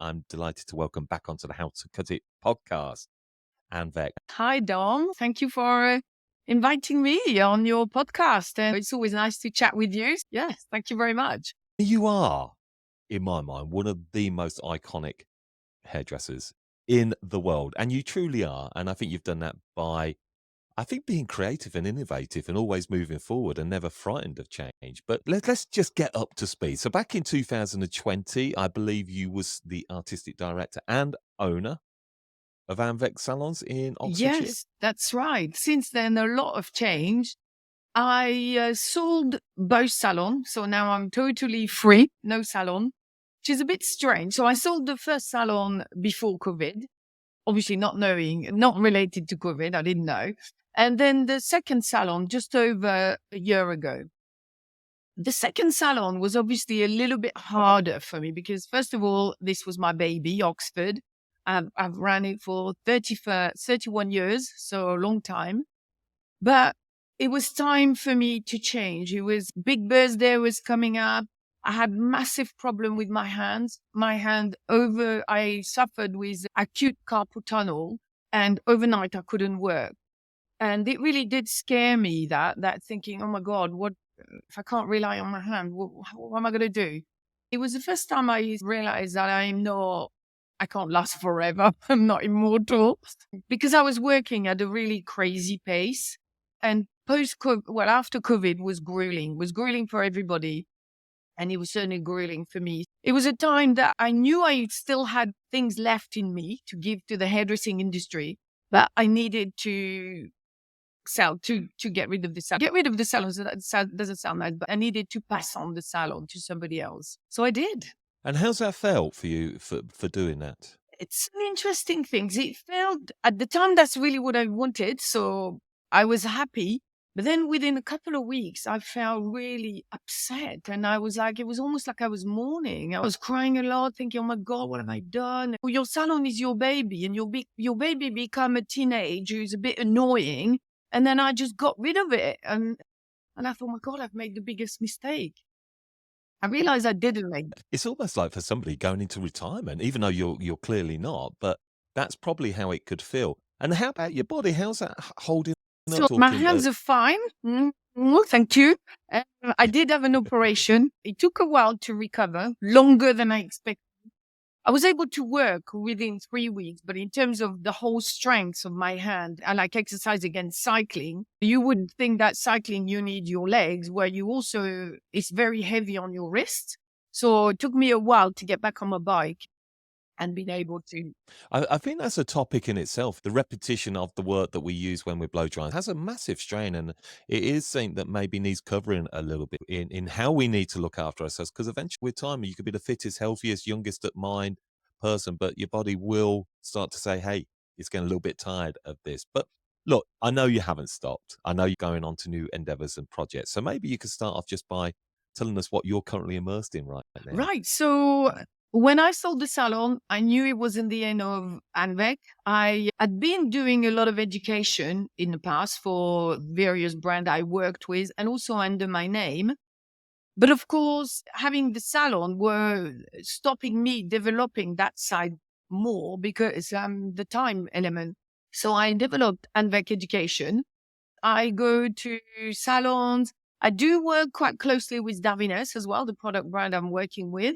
I'm delighted to welcome back onto the How to Cut It podcast, Anne Vec. Hi, Dom. Thank you for inviting me on your podcast. And it's always nice to chat with you. Yes, thank you very much. You are, in my mind, one of the most iconic hairdressers in the world, and you truly are. And I think you've done that by, I think, being creative and innovative and always moving forward and never frightened of change. But let's just get up to speed. So back in 2020, I believe you was the artistic director and owner of Anne Vec Salons in Oxfordshire. Yes, that's right. Since then, a lot of change. I sold both salons. So now I'm totally free, no salon, which is a bit strange. So I sold the first salon before COVID, obviously not related to COVID. I didn't know. And then the second salon just over a year ago. The second salon was obviously a little bit harder for me because, first of all, this was my baby, Oxford. I've ran it for 31 years, so a long time. But it was time for me to change. It was big birthday was coming up. I had massive problem with my hands. I suffered with acute carpal tunnel, and overnight I couldn't work. And it really did scare me that thinking, oh my God, what if I can't rely on my hand? What am I going to do? It was the first time I realized that I can't last forever. I'm not immortal because I was working at a really crazy pace, and after COVID was grueling for everybody. And it was certainly grueling for me. It was a time that I knew I still had things left in me to give to the hairdressing industry, but I needed to get rid of the salon. Get rid of the salon, that doesn't sound nice, but I needed to pass on the salon to somebody else. So I did. And how's that felt for you for doing that? It's an interesting thing. It felt at the time that's really what I wanted. So I was happy. But then within a couple of weeks, I felt really upset. And I was like, it was almost like I was mourning. I was crying a lot, thinking, oh my God, what have I done? Well, your salon is your baby, and your baby become a teenager who's a bit annoying. And then I just got rid of it. And I thought, my God, I've made the biggest mistake. I realized I didn't make that. It's almost like for somebody going into retirement, even though you're clearly not, but that's probably how it could feel. And how about your body? How's that holding So up? my hands are fine. Thank you. I did have an operation. It took a while to recover, longer than I expected. I was able to work within 3 weeks, but in terms of the whole strength of my hand, I like exercise against cycling. You would think that cycling, you need your legs, where it's very heavy on your wrists. So it took me a while to get back on my bike and been able to. I think that's a topic in itself. The repetition of the work that we use when we're blow drying has a massive strain, and it is something that maybe needs covering a little bit in how we need to look after ourselves. Because eventually, with time, you could be the fittest, healthiest, youngest at mind person, but your body will start to say, "Hey, it's getting a little bit tired of this." But look, I know you haven't stopped. I know you're going on to new endeavors and projects. So maybe you could start off just by telling us what you're currently immersed in right now. Right. So when I sold the salon, I knew it wasn't the end of Anne Vec. I had been doing a lot of education in the past for various brands I worked with and also under my name. But of course, having the salon were stopping me developing that side more because the time element. So I developed Anne Vec Education. I go to salons. I do work quite closely with Davines as well, the product brand I'm working with.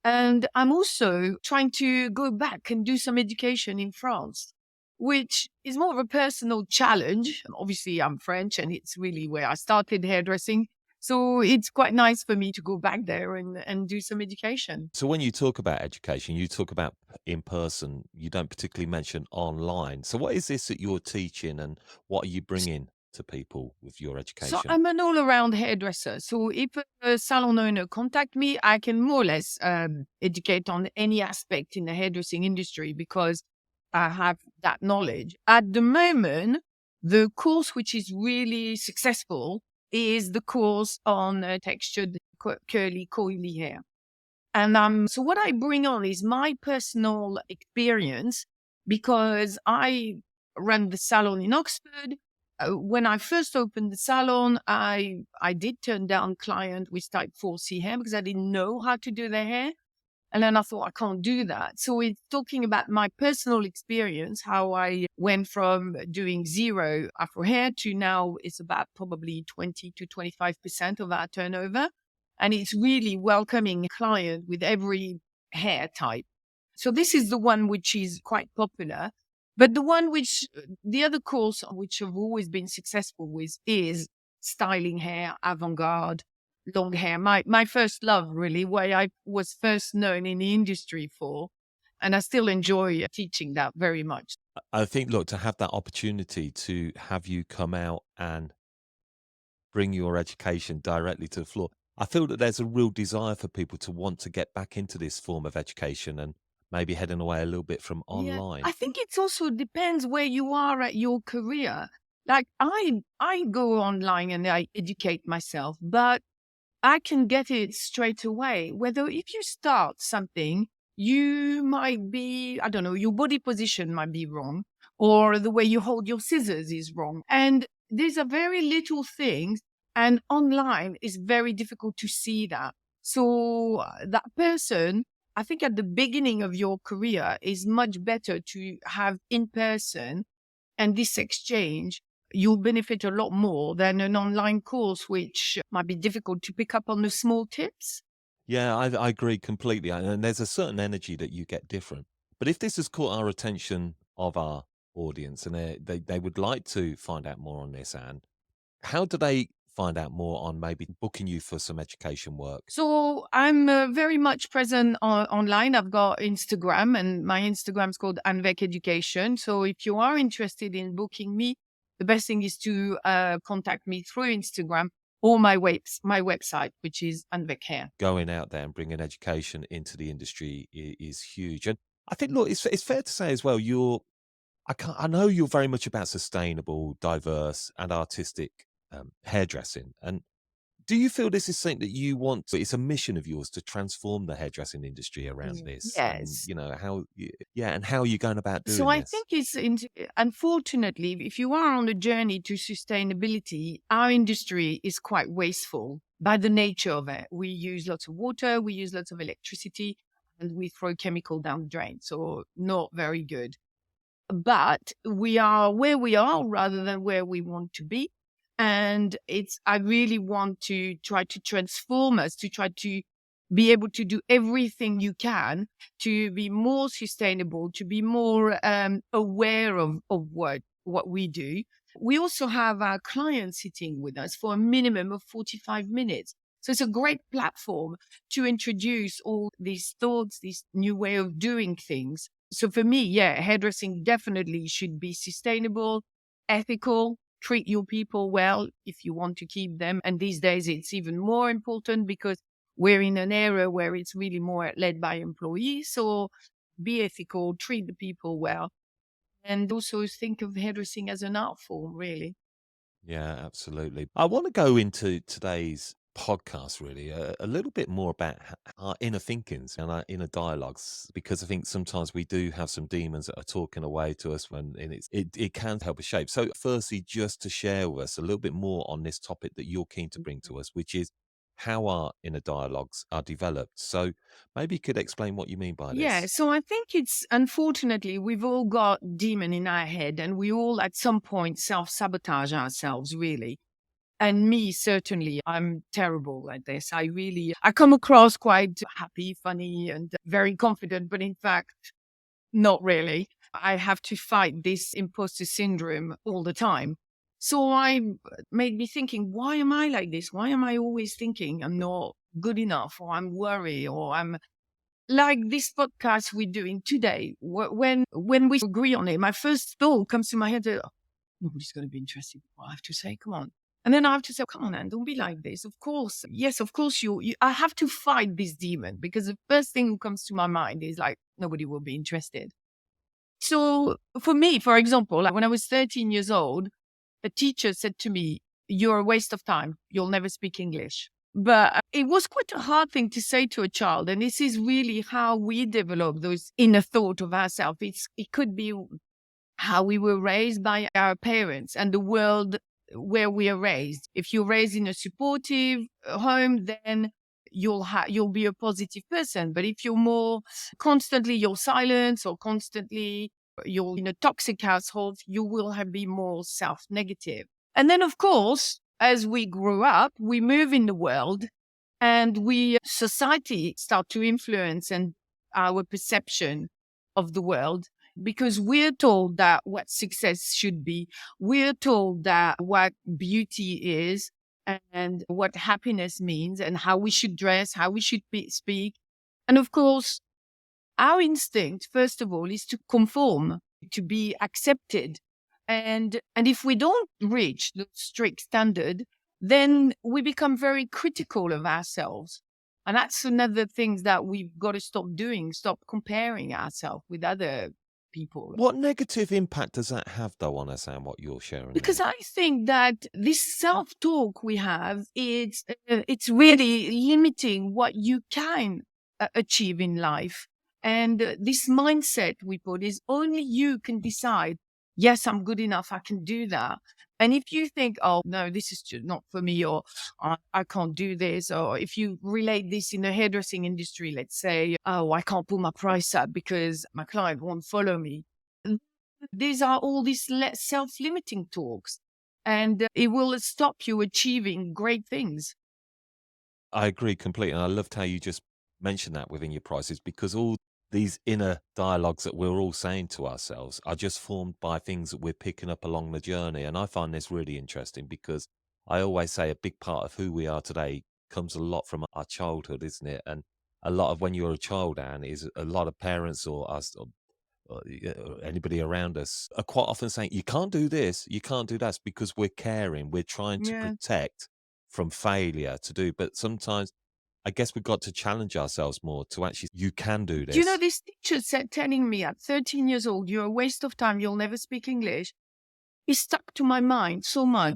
And I'm also trying to go back and do some education in France, which is more of a personal challenge. Obviously, I'm French and it's really where I started hairdressing. So it's quite nice for me to go back there and do some education. So when you talk about education, you talk about in person, you don't particularly mention online. So what is this that you're teaching and what are you bringing to people with your So education? I'm an all-around hairdresser. So if a salon owner contact me, I can more or less educate on any aspect in the hairdressing industry because I have that knowledge. At the moment, the course which is really successful is the course on textured curly, coily hair. And so what I bring on is my personal experience because I ran the salon in Oxford. When I first opened the salon, I did turn down client with type 4C hair because I didn't know how to do their hair. And then I thought, I can't do that. So it's talking about my personal experience, how I went from doing zero Afro hair to now it's about probably 20 to 25% of our turnover. And it's really welcoming a client with every hair type. So this is the one which is quite popular. But the other course which I've always been successful with is styling hair, avant-garde, long hair. My first love, really, where I was first known in the industry for. And I still enjoy teaching that very much. I think, look, to have that opportunity to have you come out and bring your education directly to the floor, I feel that there's a real desire for people to want to get back into this form of education and maybe heading away a little bit from Yeah. online. I think it also depends where you are at your career. Like I go online and I educate myself, but I can get it straight away. Whether if you start something, you might be, I don't know, your body position might be wrong, or the way you hold your scissors is wrong. And these are very little things. And online is very difficult to see that. So that person, I think at the beginning of your career is much better to have in person and this exchange, you'll benefit a lot more than an online course, which might be difficult to pick up on the small tips. Yeah, I agree completely. And there's a certain energy that you get different. But if this has caught our attention of our audience and they would like to find out more on this, Anne, how do they find out more on maybe booking you for some education work? So I'm very much present online. I've got Instagram, and my Instagram is called Anvec Education. So if you are interested in booking me, the best thing is to contact me through Instagram or my website, which is Anvec Hair. Going out there and bringing education into the industry is huge. And I think, look, it's fair to say as well, I know you're very much about sustainable, diverse, and artistic hairdressing. And do you feel this is something that you want it's a mission of yours to transform the hairdressing industry around this? And, Yes. you know, yeah, and how are you going about So doing I this? think unfortunately, if you are on a journey to sustainability, our industry is quite wasteful by the nature of it. We use lots of water, we use lots of electricity, and we throw chemical down the drain. So not very good. But we are where we are rather than where we want to be. And I really want to try to transform us, to try to be able to do everything you can to be more sustainable, to be more aware of what we do. We also have our clients sitting with us for a minimum of 45 minutes. So it's a great platform to introduce all these thoughts, this new way of doing things. So for me, yeah, hairdressing definitely should be sustainable, ethical, treat your people well if you want to keep them. And these days it's even more important because we're in an era where it's really more led by employees. So be ethical, treat the people well, and also think of hairdressing as an art form, really. Yeah, absolutely. I want to go into today's podcast really a little bit more about our inner thinkings and our inner dialogues because I think sometimes we do have some demons that are talking away to us and it can help us shape. So firstly, just to share with us a little bit more on this topic that you're keen to bring to us, which is how our inner dialogues are developed. So maybe you could explain what you mean by Yeah, this. so I think it's unfortunately we've all got demon in our head and we all at some point self-sabotage ourselves, really. And me, certainly, I'm terrible at this. I come across quite happy, funny, and very confident, but in fact, not really. I have to fight this imposter syndrome all the time. So I made me thinking, why am I like this? Why am I always thinking I'm not good enough or I'm worried or I'm like this podcast we're doing today? When we agree on it, my first thought comes to my head, "Oh, nobody's going to be interested in what I have to say. Come on." And then I have to say, come on, Anne, don't be like this. Of course. Yes, of course I have to fight this demon because the first thing that comes to my mind is like, nobody will be interested. So for me, for example, like when I was 13 years old, a teacher said to me, "You're a waste of time. You'll never speak English." But it was quite a hard thing to say to a child. And this is really how we develop those inner thought of ourselves. It could be how we were raised by our parents and the world where we are raised. If you're raised in a supportive home, then you'll be a positive person. But if you're more constantly you're silent or constantly you're in a toxic household, you will be more self-negative. And then, of course, as we grow up, we move in the world and society start to influence and our perception of the world, because we're told that what success should be. We're told that what beauty is and what happiness means and how we should dress, how we should speak. And of course, our instinct, first of all, is to conform, to be accepted. And if we don't reach the strict standard, then we become very critical of ourselves. And that's another thing that we've got to stop doing, stop comparing ourselves with other people. What negative impact does that have, though, on us and what you're sharing Because there? I think that this self-talk we have, it's really limiting what you can achieve in life. And this mindset we put is only you can decide, yes, I'm good enough, I can do that. And if you think, oh, no, this is just not for me, or I can't do this, or if you relate this in the hairdressing industry, let's say, oh, I can't put my price up because my client won't follow me. These are all these self-limiting talks, and it will stop you achieving great things. I agree completely. And I loved how you just mentioned that within your prices, because all these inner dialogues that we're all saying to ourselves are just formed by things that we're picking up along the journey. And I find this really interesting because I always say a big part of who we are today comes a lot from our childhood, isn't it? And a lot of when you're a child, Anne, is a lot of parents or us or anybody around us are quite often saying, you can't do this, you can't do that, because we're caring, we're trying to Yeah. protect from failure to do. But sometimes I guess we've got to challenge ourselves more to actually, you can do Do you know, this. this teacher said, telling me at 13 years old, you're a waste of time, you'll never speak English. It stuck to my mind so much.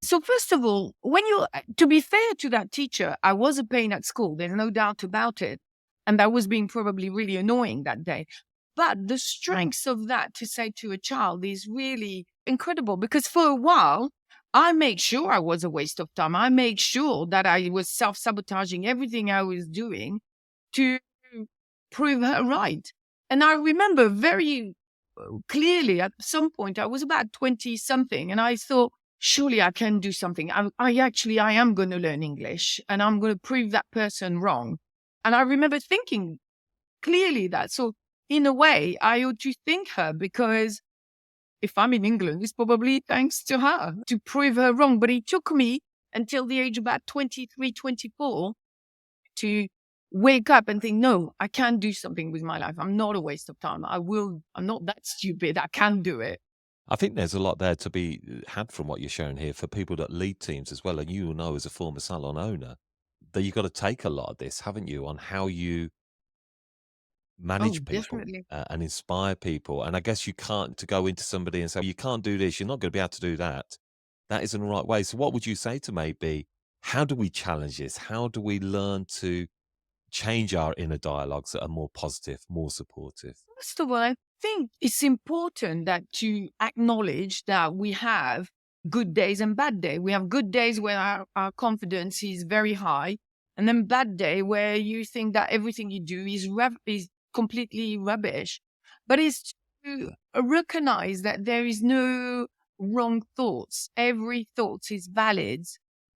So first of all, to be fair to that teacher, I was a pain at school. There's no doubt about it. And I was being probably really annoying that day. But the strength of that to say to a child is really incredible, because for a while, I made sure I was a waste of time. I made sure that I was self-sabotaging everything I was doing to prove her right. And I remember very clearly at some point, I was about 20 something, and I thought, surely I can do something. I am going to learn English and I'm going to prove that person wrong. And I remember thinking clearly that. So in a way, I ought to thank her, because if I'm in England, it's probably thanks to her to prove her wrong. But it took me until the age of about 23, 24 to wake up and think, no, I can do something with my life. I'm not a waste of time. I'm not that stupid. I can do it. I think there's a lot there to be had from what you're sharing here for people that lead teams as well. And you will know, as a former salon owner, that you've got to take a lot of this, haven't you, on how you Oh, manage people definitely. and inspire people. And I guess you can't to go into somebody and say, you can't do this, you're not going to be able to do that. That isn't the right way. So what would you say to maybe, how do we challenge this? How do we learn to change our inner dialogues that are more positive, more supportive? First of all, I think it's important that to acknowledge that we have good days and bad days. We have good days where our confidence is very high, and then bad day where you think that everything you do is completely rubbish. But it's to recognize that there is no wrong thoughts. Every thought is valid.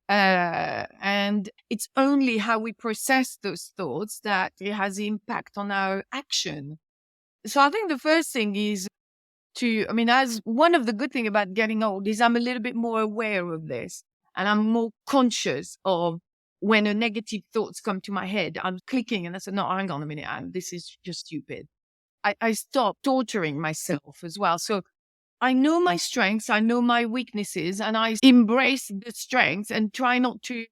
And it's only how we process those thoughts that it has impact on our action. So I think the first thing is as one of the good thing about getting old is I'm a little bit more aware of this, and I'm more conscious of when a negative thoughts come to my head. I'm clicking and I said, no, hang on a minute, this is just stupid. I stop torturing myself as well. So I know my strengths, I know my weaknesses, and I embrace the strengths and try not to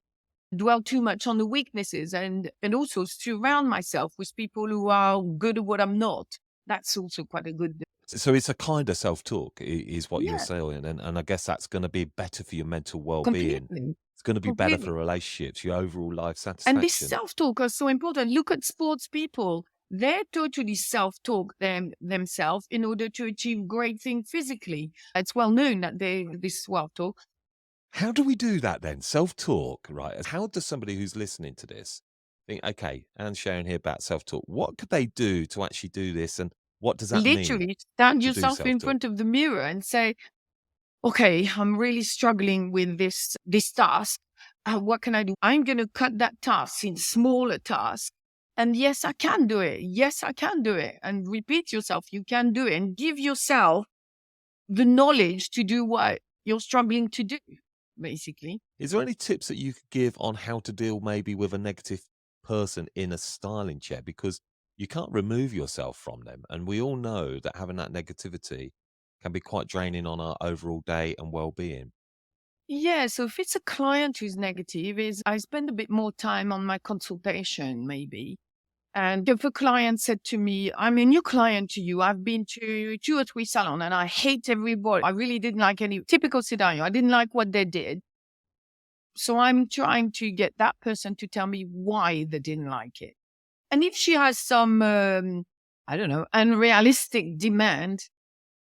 dwell too much on the weaknesses, and also surround myself with people who are good at what I'm not. That's also quite a good. So it's a kind of self-talk is what you're Yeah, saying. And I guess that's going to be better for your mental well-being. completely. It's going to be better Completely. for relationships, your overall life And this satisfaction. self-talk is so important. Look at sports people. They're totally self-talk themselves in order to achieve great things physically. It's well known that this self-talk. How do we do that then? Self-talk, right? How does somebody who's listening to this think, okay, Anne's sharing here about self-talk. What could they do to actually do this, and what does that mean Literally stand to do yourself in self-talk? front of the mirror and say, okay, I'm really struggling with this task. What can I do? I'm going to cut that task in smaller tasks. And yes, I can do it. Yes, I can do it. And repeat yourself, you can do it. And give yourself the knowledge to do what you're struggling to do, basically. Is there any tips that you could give on how to deal maybe with a negative person in a styling chair? Because you can't remove yourself from them. And we all know that having that negativity can be quite draining on our overall day and well-being. Yeah, so if it's a client who's negative, is I spend a bit more time on my consultation, maybe. And if a client said to me, I'm a new client to you, I've been to 2 or 3 salons and I hate everybody. I really didn't like any typical scenario. I didn't like what they did. So I'm trying to get that person to tell me why they didn't like it. And if she has some, I don't know, unrealistic demand,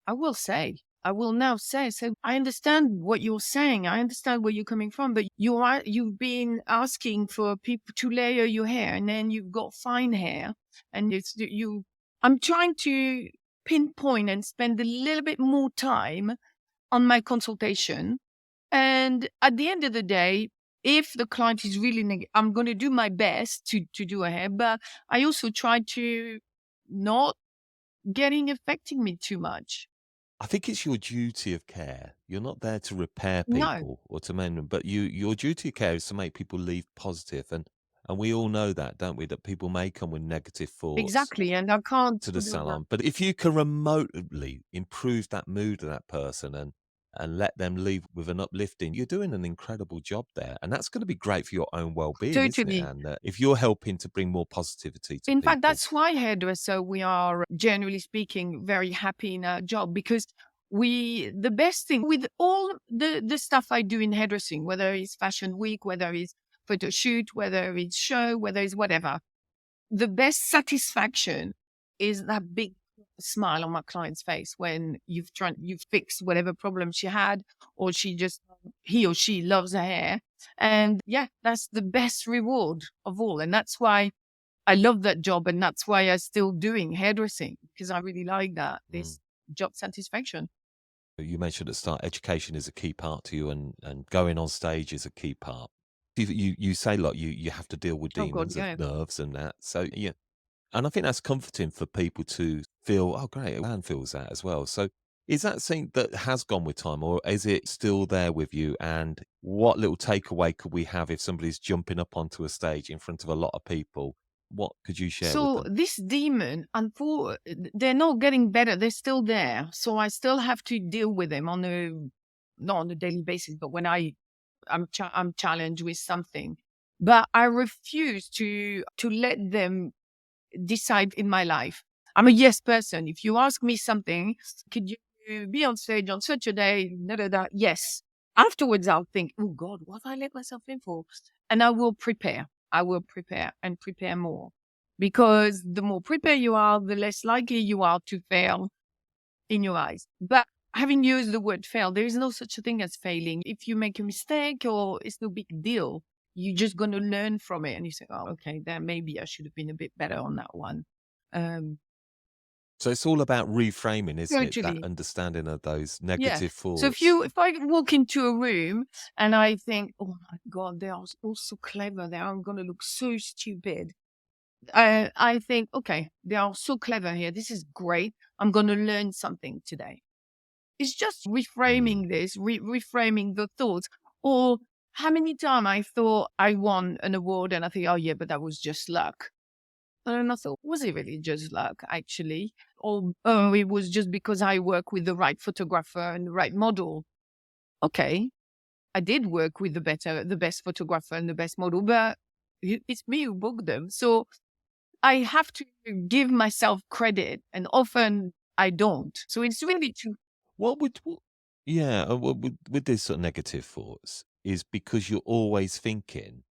I will now say, so I understand what you're saying. I understand where you're coming from, but you've been asking for people to layer your hair and then you've got fine hair and I'm trying to pinpoint and spend a little bit more time on my consultation. And at the end of the day, if the client is really I'm going to do my best to do a hair, but I also try to not affecting me too much. I think it's your duty of care. You're not there to repair No, people or to mend them, but your duty of care is to make people leave positive, and we all know that, don't we? That people may come with negative thoughts exactly. And I can't to the do that. salon, but if you can remotely improve that mood of that person and let them leave with an uplifting, you're doing an incredible job there, and that's going to be great for your own well-being, isn't it? Totally. And if you're helping to bring more positivity to In fact, people. that's why hairdresser, we are generally speaking very happy in our job because the best thing with all the stuff I do in hairdressing, whether it's fashion week, whether it's photo shoot, whether it's show, whether it's whatever, the best satisfaction is that big smile on my client's face when you've fixed whatever problem she had, or he or she loves her hair. And yeah, that's the best reward of all. And that's why I love that job. And that's why I'm still doing hairdressing, because I really like that, Mm. this job satisfaction. You mentioned at the start, education is a key part to you, and going on stage is a key part. You say, like, you have to deal with Oh God, demons of yeah. nerves and that. So yeah, and I think that's comforting for people to feel, oh great, Anne feels that as well. So is that something that has gone with time, or is it still there with you? And what little takeaway could we have if somebody's jumping up onto a stage in front of a lot of people? What could you share with So them? this demon, they're not getting better. They're still there. So I still have to deal with them not on a daily basis, but when I'm challenged with something. But I refuse to let them decide in my life. I'm a yes person. If you ask me something, could you be on stage on such a day? Da, da, da, yes. Afterwards, I'll think, oh God, what have I let myself in for? And I will prepare. I will prepare and prepare more. Because the more prepared you are, the less likely you are to fail in your eyes. But having used the word fail, there is no such a thing as failing. If you make a mistake, or it's no big deal, you're just going to learn from it. And you say, oh, okay, then maybe I should have been a bit better on that one. Um, So it's all about reframing, isn't it? That Totally. understanding of those Yeah. negative So thoughts. if I walk into a room and I think, oh my God, they are all so clever there, I'm going to look so stupid. I think, okay, they are so clever here. This is great. I'm going to learn something today. It's just Mm. reframing this, reframing the thoughts. Or how many times I thought I won an award and I think, oh yeah, but that was just luck. And I thought, was it really just luck, actually? Or oh, it was just because I work with the right photographer and the right model. Okay, I did work with the best photographer and the best model, but it's me who booked them. So I have to give myself credit, and often I don't. So it's really true. What yeah, with these sort of negative thoughts is because you're always thinking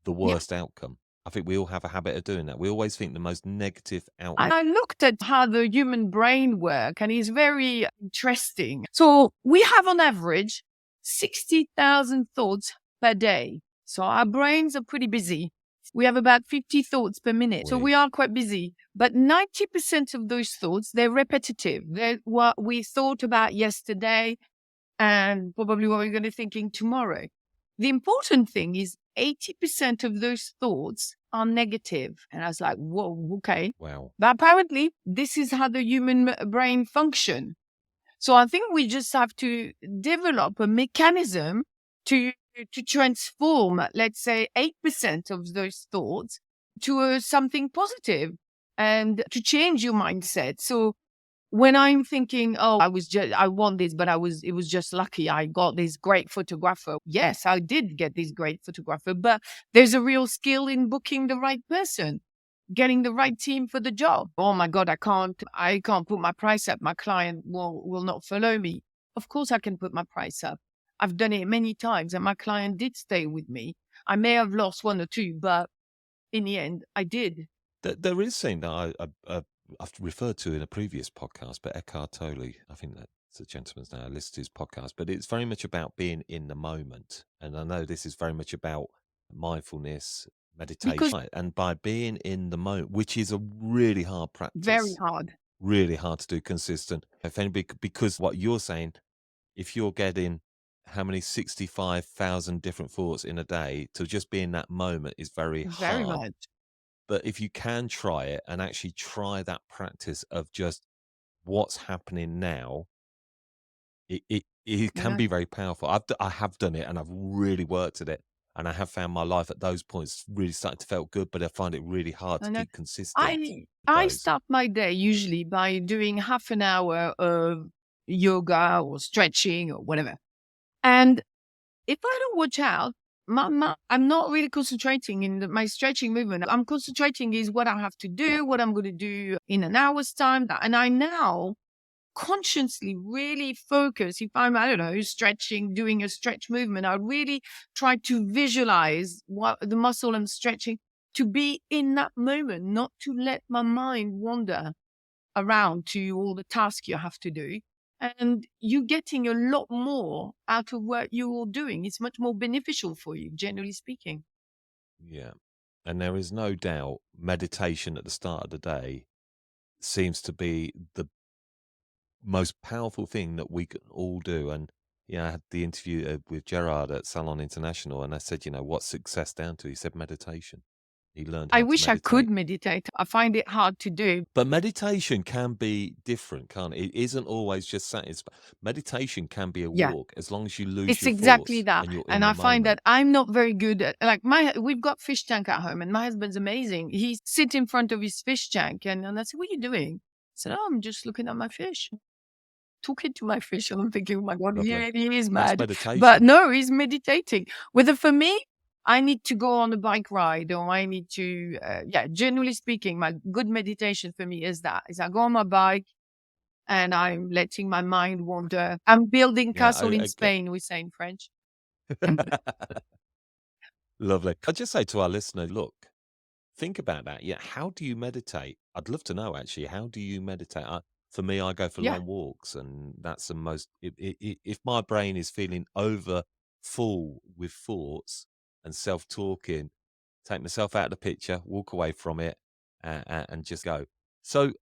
the Yeah. worst outcome. I think we all have a habit of doing that. We always think the most negative outcome. I looked at how the human brain works, and it's very interesting. So we have on average 60,000 thoughts per day. So our brains are pretty busy. We have about 50 thoughts per minute. So Oui. we are quite busy. But 90% of those thoughts, they're repetitive. They're what we thought about yesterday and probably what we're going to be thinking tomorrow. The important thing is 80% of those thoughts are negative. And I was like, whoa, okay. Wow. But apparently, this is how the human brain function. So I think we just have to develop a mechanism to transform, let's say, 8% of those thoughts to something positive and to change your mindset. So when I'm thinking, oh, I want this, but it was just lucky. I got this great photographer. Yes, I did get this great photographer, but there's a real skill in booking the right person, getting the right team for the job. Oh my God, I can't put my price up. My client will not follow me. Of course I can put my price up. I've done it many times and my client did stay with me. I may have lost one or two, but in the end I did. There is something that I've referred to in a previous podcast, but Eckhart Tolle, I think that's a gentleman's name. I listened to his podcast, but it's very much about being in the moment. And I know this is very much about mindfulness, meditation, Because right, and by being in the moment, which is a really hard very practice, hard. really hard to do consistent. If anybody, because what you're saying, if you're getting how many 65,000 different thoughts in a day, to just be in that moment is very Very hard. much. But if you can try it and actually try that practice of just what's happening now, it can Yeah. be very powerful. I have done it and I've really worked at it. And I have found my life at those points really starting to feel good, but I find it really hard to And keep consistent I with I those. start my day usually by doing half an hour of yoga or stretching or whatever. And if I don't watch out, I'm not really concentrating in my stretching movement. I'm concentrating is what I have to do, what I'm going to do in an hour's time. And I now consciously really focus. If I'm, I don't know, stretching, doing a stretch movement, I really try to visualize what the muscle I'm stretching to be in that moment, not to let my mind wander around to all the tasks you have to do. And you're getting a lot more out of what you're all doing. It's much more beneficial for you, generally speaking. Yeah. And there is no doubt meditation at the start of the day seems to be the most powerful thing that we can all do. And yeah, I had the interview with Gerard at Salon International, and I said, what's success down to? He said meditation. He learned I how to wish I could meditate. meditate. I find it hard to do. But meditation can be different, can't it? It isn't always just satisfying. Meditation can be a Yeah, walk as long as you lose it's your exactly thoughts that. and you're And in the I find moment. that I'm not very good at, like, we've got fish tank at home and my husband's amazing. He sits in front of his fish tank and I said, what are you doing? I said, oh, I'm just looking at my fish, talking to my fish. And I'm thinking, oh my God, Lovely. he is That's mad. But meditation. no, he's meditating. Whether for me, I need to go on a bike ride or I need to, generally speaking, my good meditation for me is I go on my bike and I'm letting my mind wander. I'm building Yeah, castle in I get. Spain, we say in French. Lovely. I'd just say to our listener, look, think about that. Yeah, how do you meditate? I'd love to know actually. How do you meditate? For me, I go for Yeah. long walks, and that's the most. If my brain is feeling over full with thoughts and self-talking, take myself out of the picture, walk away from it, and just go. So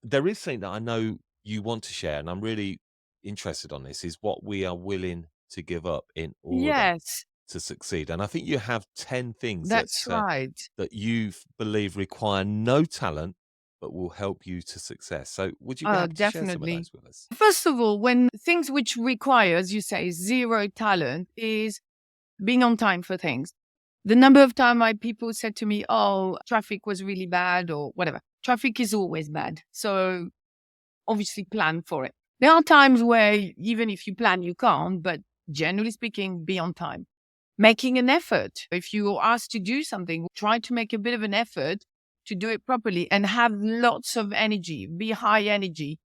there is something that I know you want to share, and I'm really interested on this. Is what we are willing to give up in order Yes, to succeed. And I think you have 10 things that's right. that you believe require no talent, but will help you to success. So would you be happy to share some of Definitely. those with us? First of all, when things which require, as you say, zero talent is being on time for things. The number of time people said to me, oh, traffic was really bad or whatever. Traffic is always bad. So obviously plan for it. There are times where even if you plan, you can't, but generally speaking, be on time. Making an effort. If you are asked to do something, try to make a bit of an effort to do it properly and have lots of energy, be high energy,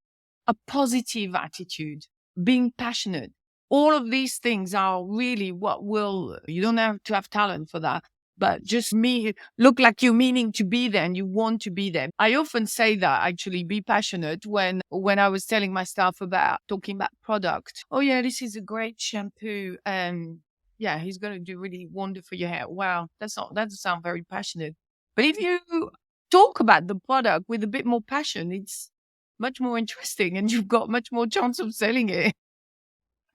a positive attitude, being passionate. All of these things are really what you don't have to have talent for that, but just look like you're meaning to be there and you want to be there. I often say that actually, be passionate when I was telling my staff about talking about product. Oh yeah, this is a great shampoo. yeah, he's going to do really wonder for your hair. Wow, that doesn't sound very passionate. But if you talk about the product with a bit more passion, it's much more interesting and you've got much more chance of selling it.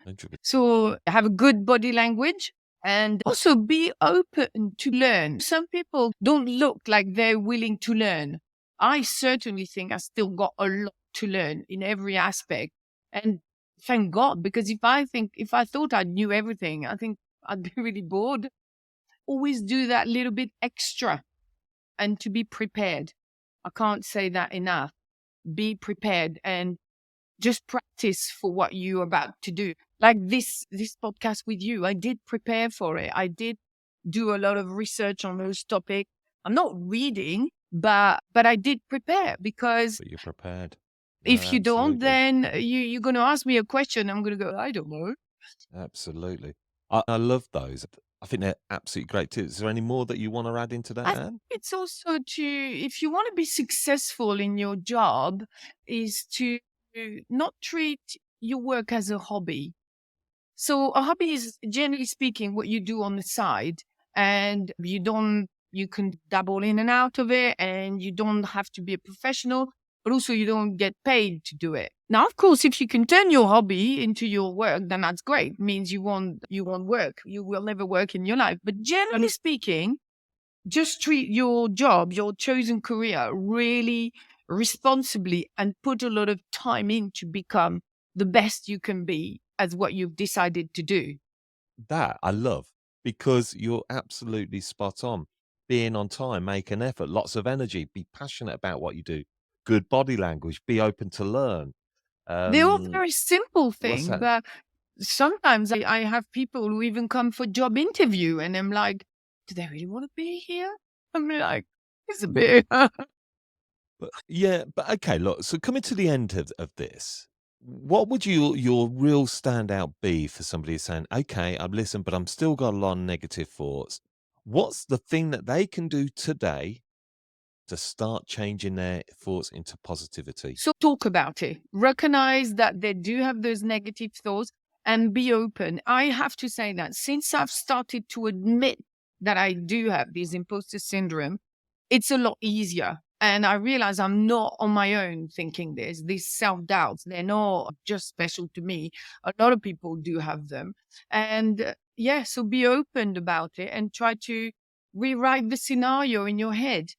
100%. So have a good body language and also be open to learn. Some people don't look like they're willing to learn. I certainly think I still got a lot to learn in every aspect. And thank God, because if I thought I knew everything, I think I'd be really bored. Always do that little bit extra and to be prepared. I can't say that enough. Be prepared and just practice for what you're about to do. Like this podcast with you, I did prepare for it. I did do a lot of research on those topics. I'm not reading, but I did prepare because But you're prepared. No, if you don't, absolutely. then you're going to ask me a question. I'm going to go, I don't know. Absolutely. I love those. I think they're absolutely great too. Is there any more that you want to add into that, I think Anne? it's also if you want to be successful in your job, is to not treat your work as a hobby. So a hobby is, generally speaking, what you do on the side, and you can dabble in and out of it, and you don't have to be a professional, but also you don't get paid to do it. Now, of course, if you can turn your hobby into your work, then that's great. It means you won't work. You will never work in your life. But generally speaking, just treat your job, your chosen career, really responsibly and put a lot of time in to become the best you can be as what you've decided to do. That I love because you're absolutely spot on. Being on time, make an effort, lots of energy, be passionate about what you do, good body language, be open to learn. They're all Um, very simple what's things, that? but sometimes I have people who even come for job interview and I'm like, do they really want to be here? I'm like, it's a bit. But yeah, but okay, look, so coming to the end of this, what would your real standout be for somebody who's saying, okay, I've listened, but I'm still got a lot of negative thoughts. What's the thing that they can do today to start changing their thoughts into positivity? So talk about it. Recognize that they do have those negative thoughts and be open. I have to say that since I've started to admit that I do have this imposter syndrome, it's a lot easier. And I realize I'm not on my own thinking this. These self doubts, they're not just special to me. A lot of people do have them. And yeah, so be open about it and try to rewrite the scenario in your head.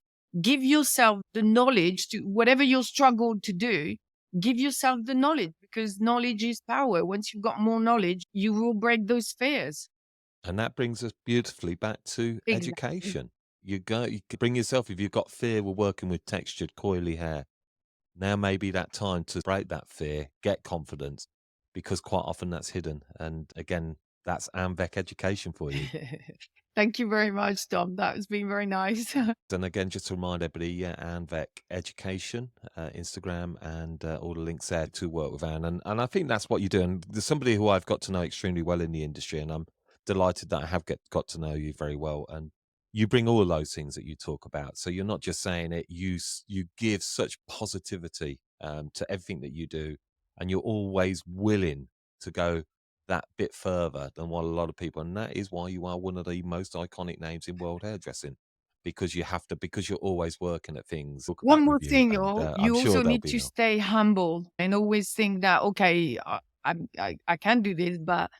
Give yourself the knowledge to whatever you struggle to do. Give yourself the knowledge because knowledge is power. Once you've got more knowledge, you will break those fears. And that brings us beautifully back to Exactly. education. You could bring yourself, if you've got fear with working with textured, coily hair, now may be that time to break that fear, get confidence, because quite often that's hidden. And again, that's AMVEC education for you. Thank you very much, Tom. That has been very nice. And again, just to remind everybody, yeah, AMVEC education, Instagram, and all the links there to work with Anne. And I think that's what you do. And there's somebody who I've got to know extremely well in the industry, and I'm delighted that I have got to know you very well. And you bring all those things that you talk about. So you're not just saying it; you give such positivity to everything that you do, and you're always willing to go that bit further than what a lot of people. And that is why you are one of the most iconic names in world hairdressing, because you have to, because you're always working at things. Talk One about more review, thing, and I'm you sure also there'll need be to more. stay humble and always think that, okay, I can do this, but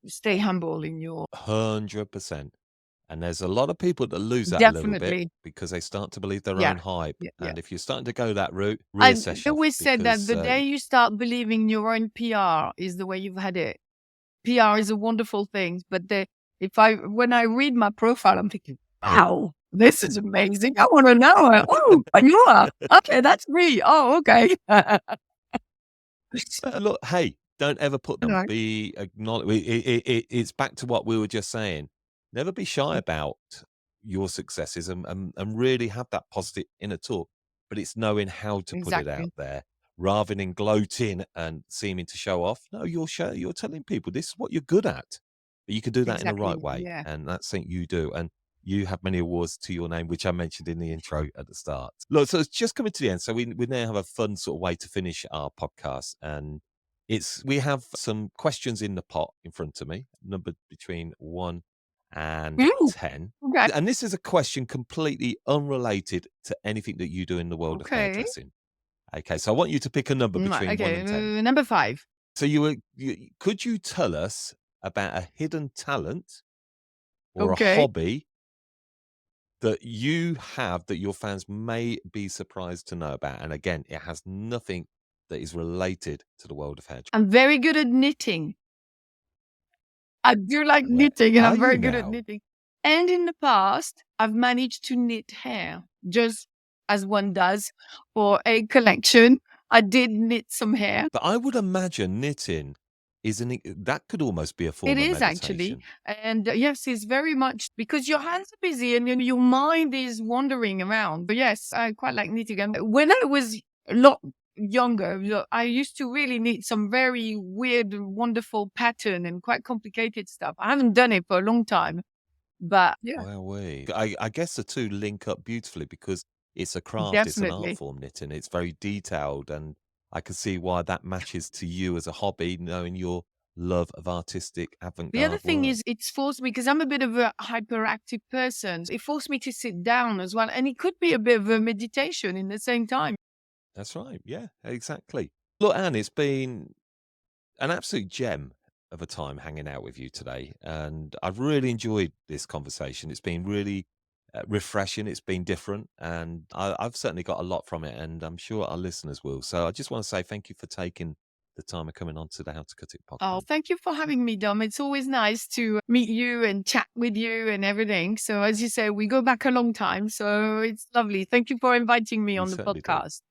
stay humble in your 100%. And there's a lot of people that lose that a little bit definitely. because they start to believe their Yeah. own hype. Yeah. Yeah. And if you're starting to go that route, I reassess yourself always said that because the day you start believing your own PR is the way you've had it. PR is a wonderful thing, but when I read my profile, I'm thinking, wow, this is amazing. I want to know it. Oh, you are. Okay, that's me. Oh, okay. look, hey, don't ever put them. Right. Be acknowledge. It's back to what we were just saying. Never be shy about your successes, and really have that positive inner talk. But it's knowing how to put it out Exactly. there rather than gloating and seeming to show off. No, you're telling people this is what you're good at. But you can do that in the right Exactly. way, Yeah. and that's something you do. And you have many awards to your name, which I mentioned in the intro at the start. Look, so it's just coming to the end. So we now have a fun sort of way to finish our podcast, and We have some questions in the pot in front of me, numbered between 1 and Ooh, 10. okay. And this is a question completely unrelated to anything that you do in the world of Okay. hairdressing. Okay, so I want you to pick a number between 1 Okay. and 10. Number 5. So could you tell us about a hidden talent or a Okay. hobby that you have that your fans may be surprised to know about? And again, it has nothing that is related to the world of hairdressing. I'm very good at knitting. I do like Where knitting, and are I'm you very good at now? knitting. And in the past, I've managed to knit hair, just as one does for a collection. I did knit some hair. But I would imagine knitting that could almost be a It form of is actually. meditation. And yes, it's very much because your hands are busy and your mind is wandering around. But yes, I quite like knitting. And when I was a lot younger, I used to really knit some very weird, wonderful pattern and quite complicated stuff. I haven't done it for a long time, but yeah, Wowee. I guess the two link up beautifully because it's a craft, it's an art definitely. form, knitting. It's very detailed, and I can see why that matches to you as a hobby, knowing your love of artistic The other avant-garde thing work. is it's forced me because I'm a bit of a hyperactive person. It forced me to sit down as well. And it could be a bit of a meditation in the same time. That's right. Yeah, exactly. Look, Anne, it's been an absolute gem of a time hanging out with you today, and I've really enjoyed this conversation. It's been really refreshing. It's been different, and I've certainly got a lot from it, and I'm sure our listeners will. So I just want to say thank you for taking the time of coming on to the How to Cut It Oh, podcast. thank you for having me, Dom. It's always nice to meet you and chat with you and everything. So, as you say, we go back a long time. So, it's lovely. Thank you for inviting me We on the certainly do. podcast.